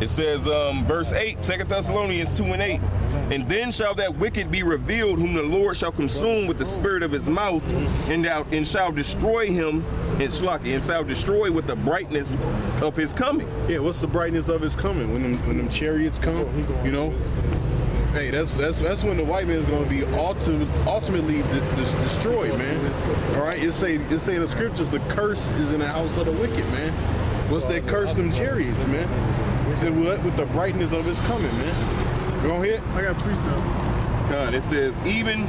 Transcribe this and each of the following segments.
It says, verse 8, 2 Thessalonians 2 and 8. And then shall that wicked be revealed, whom the Lord shall consume with the spirit of his mouth, and shall destroy him, and shall destroy with the brightness of his coming. Yeah, what's the brightness of his coming? When them chariots come, you know? Hey, that's when the white man is going to be ultimately destroyed, man. All right, it's saying in the scriptures, the curse is in the house of the wicked, man. What's that curse? Them chariots, man. He said, what? With the brightness of his coming, man. Go ahead. I got precept. It says, even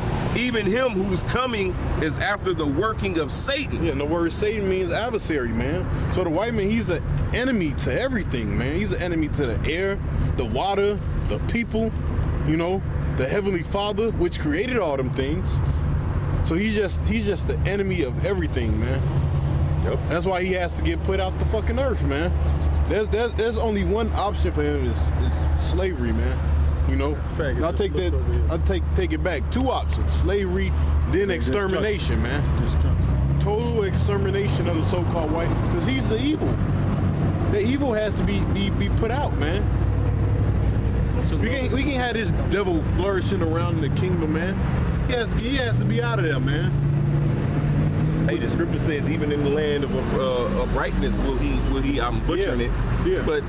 him whose coming is after the working of Satan. Yeah, and the word Satan means adversary, man. So the white man, he's an enemy to everything, man. He's an enemy to the air, the water, the people, you know, the Heavenly Father, which created all them things. So he's just the enemy of everything, man. Yep. That's why he has to get put out the fucking earth, man. There's only one option for him is slavery, man. You know, I'll take that. I'll take it back. Two options: slavery, then extermination, man. Total extermination of the so-called white, because he's the evil. The evil has to be put out, man. We can't have this devil flourishing around in the kingdom, man. He has to be out of there, man. Hey, the scripture says, even in the land of brightness will he? I'm butchering it. Yeah. But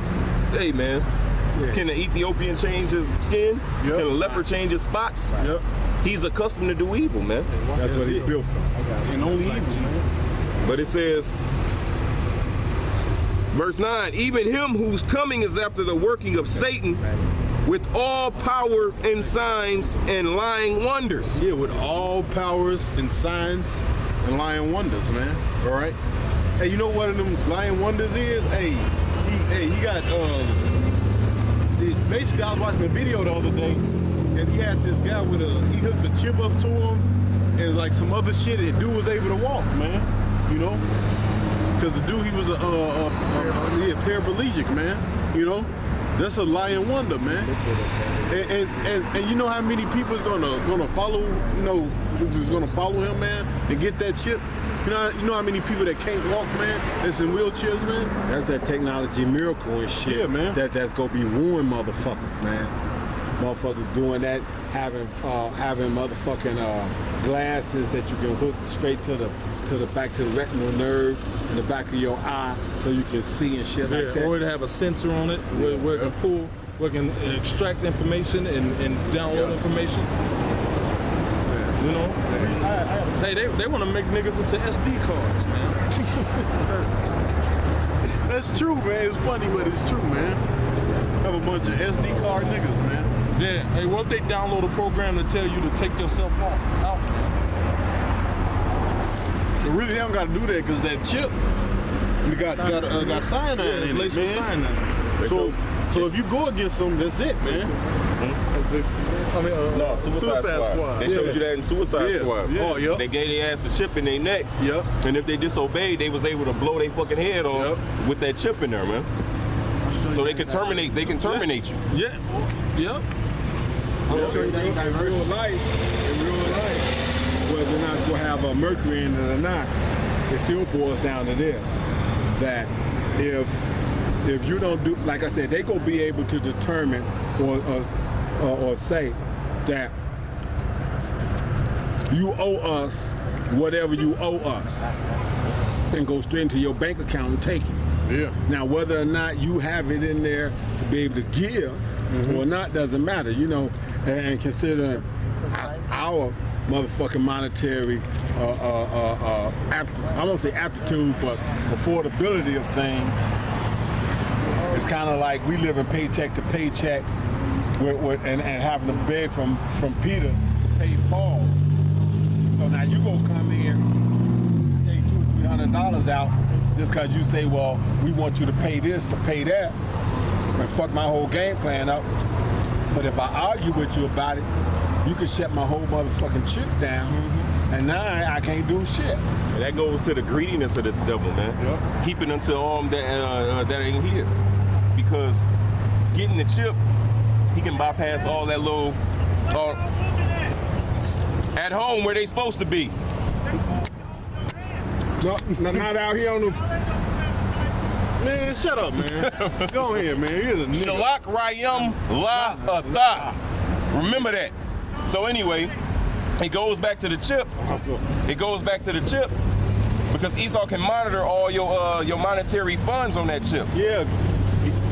hey, man. Yeah. Can the Ethiopian change his skin? Yep. Can a leopard change his spots? Yep. He's accustomed to do evil, man. That's what he's built for. And only evil, man. But it says, verse 9, even him whose coming is after the working of Satan, with all power and signs and lying wonders. Yeah, with all powers and signs and lying wonders, man. All right. Hey, you know what of them lying wonders is? Hey, he got basically, I was watching a video the other day, and he had this guy with he hooked a chip up to him, and like some other shit, and dude was able to walk, man. You know, because the dude, he was a paraplegic, man. You know, that's a lying wonder, man. And you know how many people is gonna follow, you know, is gonna follow him, man, and get that chip. You know how many people that can't walk, man, that's in wheelchairs, man? That's that technology miracle and shit. Yeah, man. That's gonna be ruining motherfuckers, man. Motherfuckers doing that, having motherfucking glasses that you can hook straight to the back to the retinal nerve in the back of your eye, so you can see and shit like that. Or to have a sensor on it where it can pull, where it can extract information and download information. You know, hey, they want to make niggas into SD cards, man. That's true, man. It's funny, but it's true, man. Have a bunch of SD card niggas, man. Yeah. Hey, what if they download a program to tell you to take yourself out? They really haven't got to do that because that chip got cyanide in it, man. So if you go against them, that's it, man. No, Suicide Squad. They showed you that in Suicide Squad. Yeah. Oh, yep. They gave their ass the chip in their neck. Yep. And if they disobeyed, they was able to blow their fucking head off with that chip in there, man. So they can terminate. They can terminate you. Yeah. Yep. I'll show you that in real life, whether or not it's gonna have a mercury in it or not, it still boils down to this: that if you don't do, like I said, they gonna be able to determine or say that you owe us whatever you owe us, and go straight into your bank account and take it. Yeah. Now, whether or not you have it in there to be able to give or not doesn't matter, you know. And considering our motherfucking monetary, I won't say aptitude, but affordability of things, it's kind of like we living paycheck to paycheck, and having to beg from Peter to pay Paul. So now you gonna come in, take $200-300 out just because you say, well, we want you to pay this or pay that, and fuck my whole game plan up. But if I argue with you about it, you can shut my whole motherfucking chip down, and now I can't do shit. And that goes to the greediness of the devil, man. Yep. Keeping unto arm that ain't his. Because getting the chip, he can bypass all that little at home where they supposed to be. No, not out here on the. Man, shut up, man. Go ahead, man. You're the nigga. Shalak Rayam La Atha. Remember that. So anyway, it goes back to the chip. It goes back to the chip because Esau can monitor all your monetary funds on that chip. Yeah.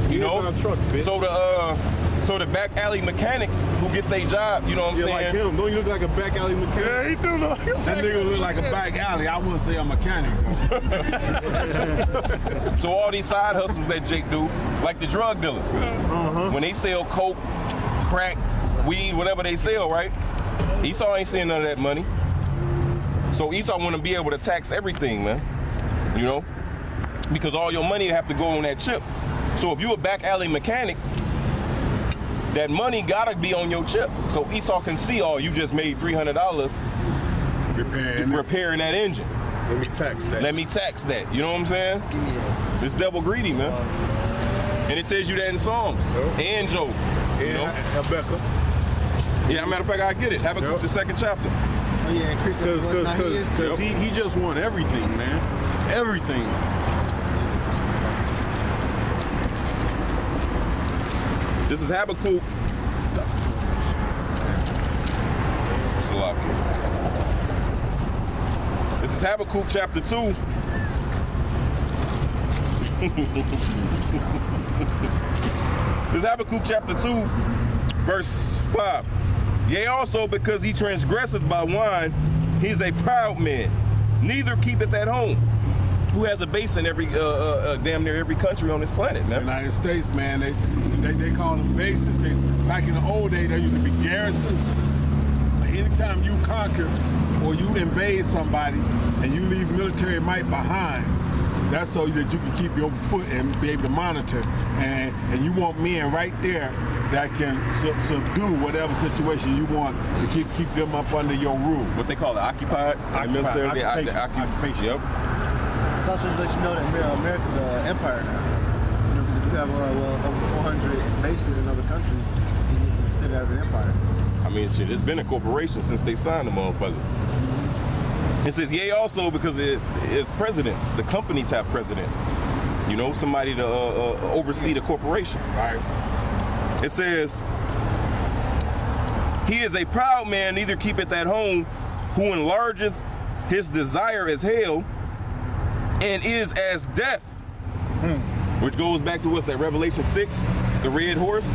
You know. My truck, bitch. So the back alley mechanics who get their job, you know what I'm You're saying? like him. Don't you look like a back alley mechanic? Yeah, he do look. That nigga look like a back alley. I wouldn't say a mechanic. So all these side hustles that Jake do, like the drug dealers, when they sell coke, crack, weed, whatever they sell, right? Esau ain't seeing none of that money. So Esau want to be able to tax everything, man. You know, because all your money have to go on that chip. So if you a back alley mechanic, that money gotta be on your chip. So Esau can see, oh, you just made $300 repairing that engine. Let me tax that. Let me tax that. You know what I'm saying? This devil greedy, man. And it tells you that in Psalms and Job. You know? Habakkuk. Yeah, matter of fact, I get it. Habakkuk, the 2nd chapter. Oh yeah, increase of Because he just won everything, man. Everything. This is Habakkuk. Salakia. This is Habakkuk chapter 2. This is Habakkuk chapter 2, verse 5. Yea, also because he transgresseth by wine, he's a proud man, neither keepeth at home. Who has a base in every damn near every country on this planet, man? United States, man, they call them bases. Back in the old days, there used to be garrisons. Anytime you conquer or you invade somebody and you leave military might behind, that's so that you can keep your foot and be able to monitor. And you want men right there that can subdue whatever situation you want to keep them up under your rule. What they call it, occupied? The military, Occupation. Yep. It's also to let you know that America's an empire now. You know, because if you have over 400 bases in other countries, you can consider it as an empire. I mean, shit, it's been a corporation since they signed the motherfucker. It says, yea, also because it's presidents. The companies have presidents. You know, somebody to oversee the corporation. Right. It says, he is a proud man, neither keepeth at home, who enlargeth his desire as hell, and is as death. Which goes back to what's that, Revelation 6, the red horse?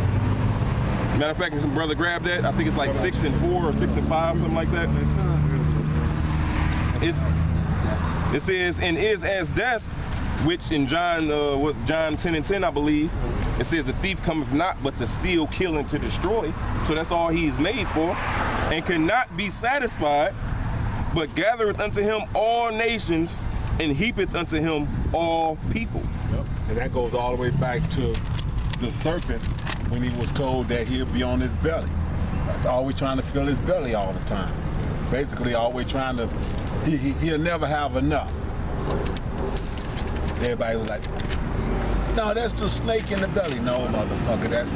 Matter of fact, some brother grabbed that. I think it's like 6 and 4 or 6 and 5, something like that. It says, and is as death, which in John 10 and 10, I believe, it says the thief cometh not but to steal, kill, and to destroy. So that's all he is made for, and cannot be satisfied, but gathereth unto him all nations, and heapeth unto him all people. Yep. And that goes all the way back to the serpent when he was told that he'll be on his belly. Always trying to fill his belly all the time. Basically always trying to, he'll never have enough. Everybody was like, no, that's the snake in the belly. No, motherfucker, that's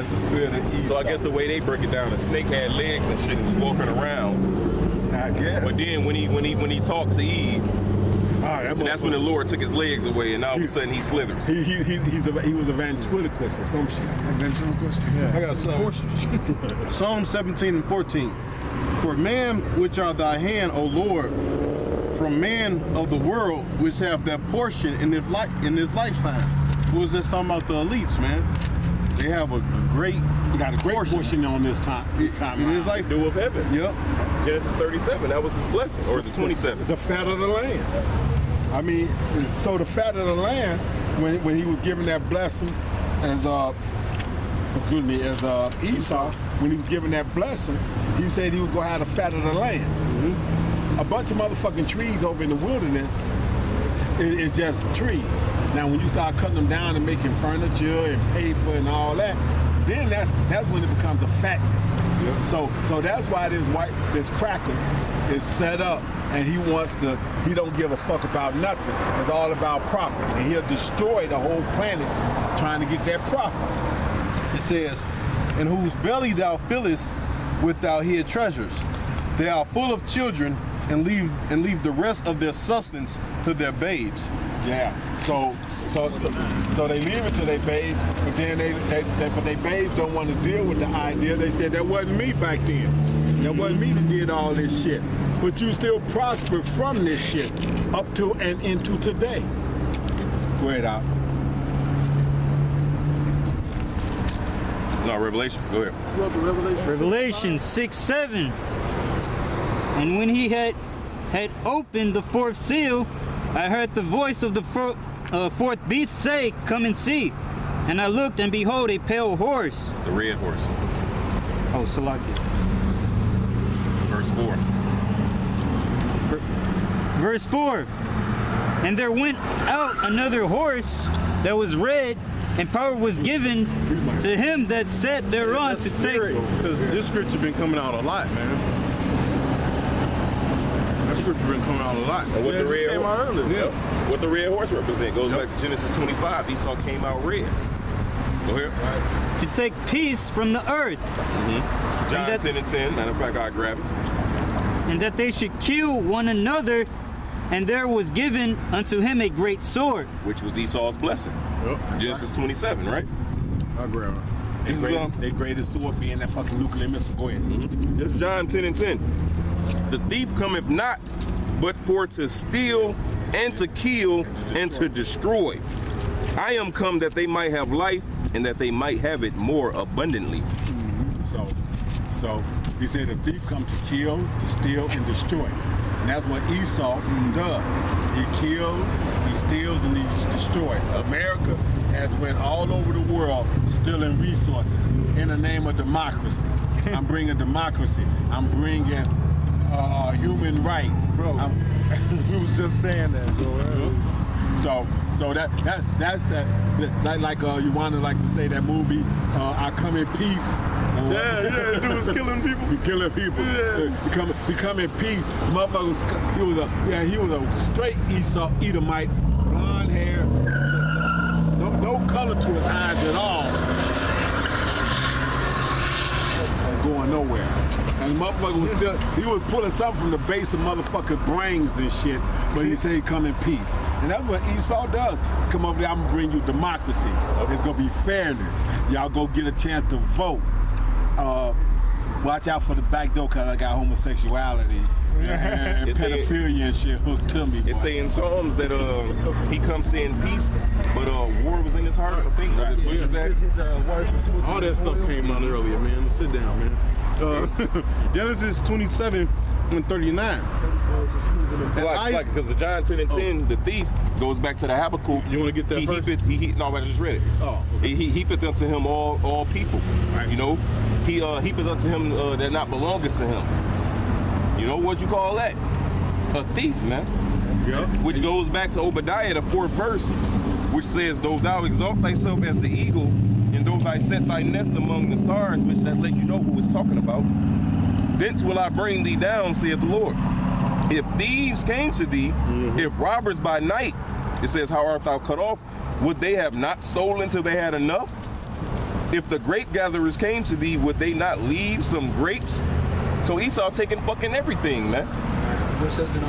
the spirit of Esau. So I guess the way they break it down, the snake had legs and shit and was walking around. I guess. But then when he talked to Eve, that's when the Lord took his legs away, and all of a sudden he slithers. He was a ventriloquist or some shit. Ventriloquist? I got Psalm 17 and 14. For man which are thy hand, O Lord, from man of the world which have that portion in this lifetime. What was this talking about? The elites, man. They have a great, got a great portion on this time. in his life. Dew of heaven. Yep. Genesis 37, that was his blessing, or is it 27? The fat of the land. I mean, so the fat of the land, when he was given that blessing as Esau, when he was given that blessing, he said he was gonna have the fat of the land. Mm-hmm. A bunch of motherfucking trees over in the wilderness is just trees. Now when you start cutting them down and making furniture and paper and all that, then that's when it becomes a fatness. Yeah. So that's why this cracker is set up, and he don't give a fuck about nothing. It's all about profit, and he'll destroy the whole planet trying to get that profit. It says, in whose belly thou fillest with thy hid treasures. They are full of children, and leave the rest of their substance to their babes. Yeah. So So they leave it to their babes, but then but their babes don't want to deal with the idea. They said that wasn't me back then. That wasn't me that did all this shit. But you still prosper from this shit up to and into today. Go ahead, Al. No, Revelation. Go ahead. Revelation 6:7. And when he had opened the fourth seal, I heard the voice of the fourth beast say, "Come and see." And I looked, and behold, a pale horse. The red horse. Oh, Salaki. Verse 4. Verse 4. And there went out another horse that was red, and power was given to him that sat thereon to take. Because this scripture been coming out a lot, man. That scripture been coming out a lot. And what Yeah, the it just red came out earlier. Yeah. What the red horse represent goes back to Genesis 25. Esau came out red. Go ahead. To take peace from the earth, John that- 10 and 10. Matter of fact, I grab it. and that they should kill one another, and there was given unto him a great sword. Which was Esau's blessing. Yep. Genesis 27, right? I grab it. This is Their greatest sword being that fucking nuclear missile. Go ahead. This is John 10 and 10. The thief cometh not, but for to steal and to kill and to destroy. I am come that they might have life and that they might have it more abundantly. So he said the thief come to kill, to steal, and destroy. And that's what Esau does. He kills, he steals, and he destroys. America has went all over the world stealing resources in the name of democracy. I'm bringing democracy. I'm bringing human rights. Bro, we was just saying that, bro. So that's like you want to like to say that movie I Come in Peace. Yeah, the dude was killing people. Killing people. Yeah. He come in peace. Motherfucker he was a straight Esau Edomite, blonde hair, no color to his eyes at all. Going nowhere. And the motherfucker he was pulling something from the base of motherfucking brains and shit, but he said he come in peace. And that's what Esau does. Come over there, I'm gonna bring you democracy. It's gonna be fairness. Y'all go get a chance to vote. Watch out for the back door, cause I got homosexuality and pedophilia and shit hooked to me. It boy. say in Psalms that he comes saying peace, but war was in his heart. I think. What is that? His words were smooth. All that stuff came out earlier, man. Sit down, man. Genesis 27 and 39. It's like because the John 10 and 10, the thief goes back to the Habakkuk. You want to get that He first? no, I just read it. Oh, okay. He heapeth unto him all people. Right. You know, he heapeth unto him that not belongeth to him. You know what you call that? A thief, man. Yep. Which goes back to Obadiah, the 4th verse, which says, "Though thou exalt thyself as the eagle, and though thou set thy nest among the stars," which that let you know who it's talking about. "Thence will I bring thee down, saith the Lord. If thieves came to thee, if robbers by night," it says, "how art thou cut off? Would they have not stolen till they had enough? If the grape gatherers came to thee, would they not leave some grapes?" So Esau taking fucking everything, man. What says in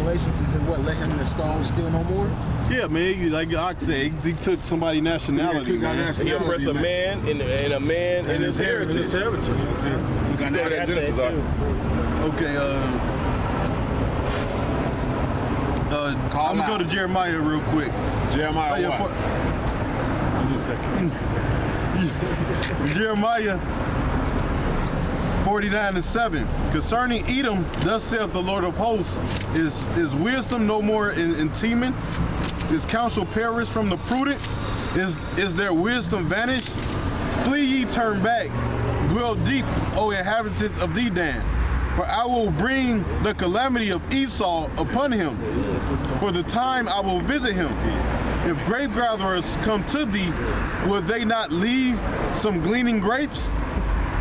Galatians, he said, what, let him in the stone steal no more? Yeah, man. Like I said, he took somebody's nationality, Yeah, he took our man. And you oppress a man and a man and his heritage. We got Yeah, that Genesis are. Okay, I'm gonna go to Jeremiah real quick. Jeremiah Oh, what? Jeremiah 49 and 7. Concerning Edom, thus saith the Lord of hosts, is wisdom no more in Teman? Is counsel perished from the prudent? Is their wisdom vanished? Flee ye, turn back. Dwell deep, O inhabitants of Dedan. For I will bring the calamity of Esau upon him. For the time I will visit him. If grape gatherers come to thee, will they not leave some gleaning grapes?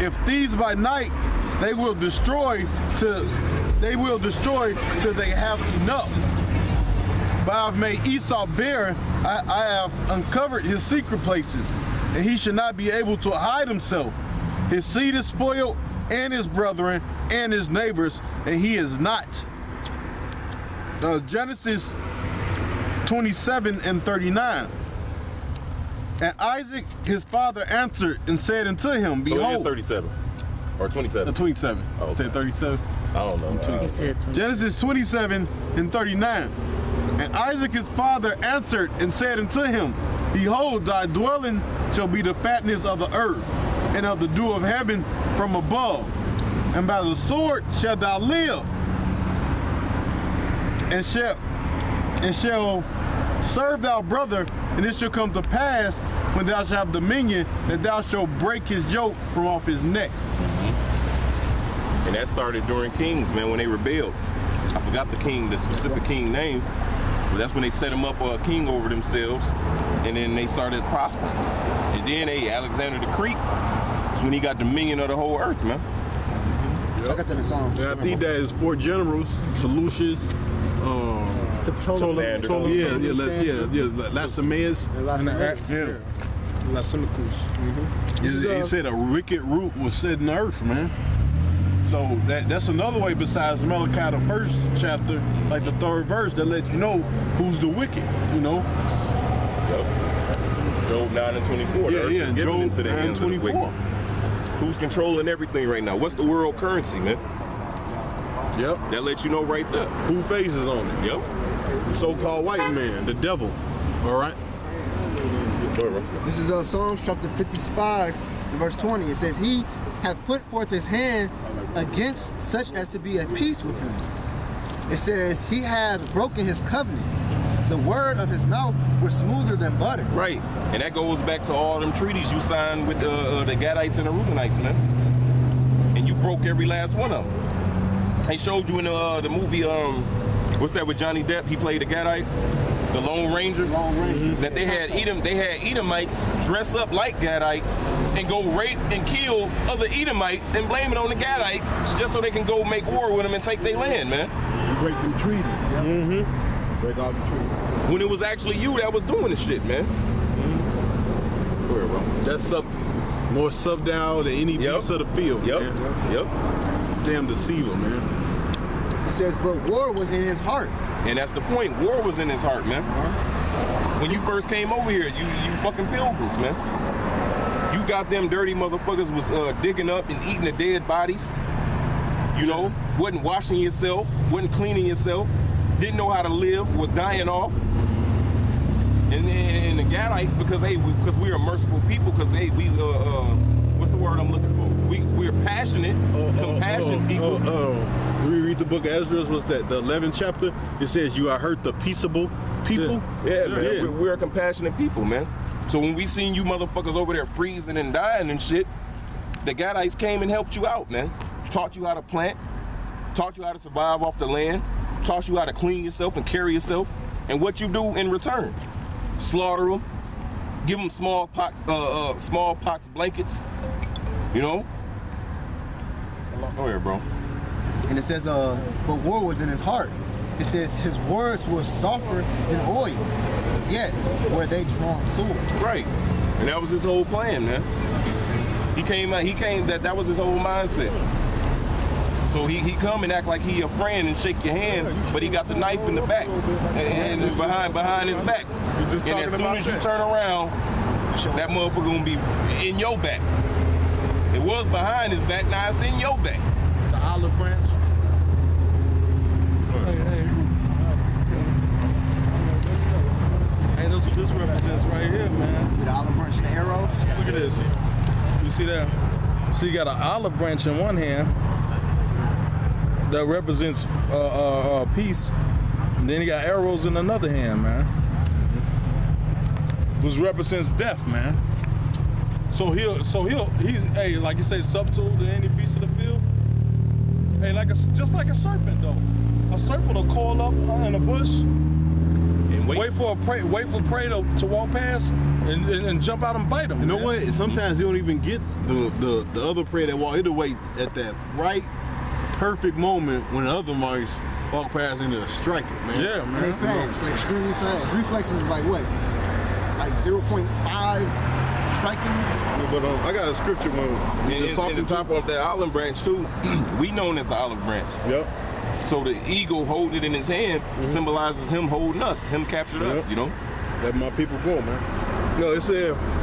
If thieves by night, they will destroy till they have enough. But I've made Esau bare, I have uncovered his secret places, and he should not be able to hide himself. His seed is spoiled, and his brethren, and his neighbors, and he is not. Genesis 27 and 39. And Isaac, his father, answered and said unto him, So it is Behold, 37 or 27. 27. Oh, okay. Said 37. I don't know. He said 20. Genesis 27 and 39. And Isaac his father answered and said unto him, Behold, thy dwelling shall be the fatness of the earth, and of the dew of heaven from above. And by the sword shalt thou live, and shall serve thy brother, and it shall come to pass when thou shalt have dominion, that thou shalt break his yoke from off his neck. And that started during Kings, man, when they rebelled. I forgot the specific king name, but that's when they set him up a king over themselves, and then they started prospering. And then Alexander the Great, that's when he got dominion of the whole earth, man. I got that in the Psalms. And I think that is 4 generals, Seleucus, Alexander. Lacenaeus. He said a wicked root was set in the earth, man. So that's another way besides Malachi, the first chapter, like the 3rd verse, that lets you know who's the wicked, you know? Job 9 and 24. The earth is given Job into the 9 hands of the 24. wicked. Who's controlling everything right now? What's the world currency, man? Yep. That lets you know right there. Who faces on it? Yep. The so-called white man, the devil. All right? Go ahead, bro. This is Psalms chapter 55, verse 20. It says, He hath put forth his hand against such as to be at peace with him. It says, He hath broken his covenant. The word of his mouth was smoother than butter. Right. And that goes back to all them treaties you signed with the Gadites and the Reubenites, man. And you broke every last one of them. They showed you in the movie, what's that with Johnny Depp? He played the Gadite, the Lone Ranger. That they had Edomites dress up like Gadites and go rape and kill other Edomites and blame it on the Gadites just so they can go make war with them and take their land, man. You break them treaties. Mm-hmm. Break all the treaties. When it was actually you that was doing the shit, man. Go ahead, bro. That's more sub-down than any piece of the field, man. Yep. Damn deceiver, man. It says, But war was in his heart. And that's the point. War was in his heart, man. When you first came over here, you fucking pilgrims, man. You got them dirty motherfuckers was digging up and eating the dead bodies. You know, wasn't washing yourself, wasn't cleaning yourself, didn't know how to live, was dying off. And the Gadites, because we're a merciful people, because we what's the word I'm looking for? We're passionate, compassionate people. When we read the book of Ezra, what's that? The 11th chapter. It says you are hurt the peaceable people. Yeah, man. We're a compassionate people, man. So when we seen you motherfuckers over there freezing and dying and shit, the Gadites came and helped you out, man. Taught you how to plant, taught you how to survive off the land, taught you how to clean yourself and carry yourself. And what you do in return? Slaughter them, give them smallpox blankets, you know? Go here, bro. And it says, But war was in his heart. It says, His words were softer than oil, yet were they drawn swords. Right. And that was his whole plan, man. He came, that was his whole mindset. So he come and act like he a friend and shake your hand, but he got the knife in the back and behind his back. And as soon as you turn around, that motherfucker gonna be in your back. It was behind his back, now it's in your back. The olive branch. Hey, that's what this represents right here, man. The olive branch and the arrows. Look at this. You see that? So you got an olive branch in one hand that represents peace, and then you got arrows in another hand, man, which represents death, man. So he's hey, like you say, subtle to any beast of the field. Hey, just like a serpent though. A serpent will coil up in a bush and wait for prey to walk past and jump out and bite him. You know what? Sometimes you don't even get the other prey that walk. It'll wait at that right perfect moment when the other mice walk past and they'll strike it, man. Yeah, man. They fast, like extremely fast. Reflexes is like what? Like 0.5 striking. But I got a scripture when And the top of that olive branch too, we known as the olive branch. Yep. So the eagle holding it in his hand symbolizes him holding us, him captured us, you know? Let my people go, man. No, it said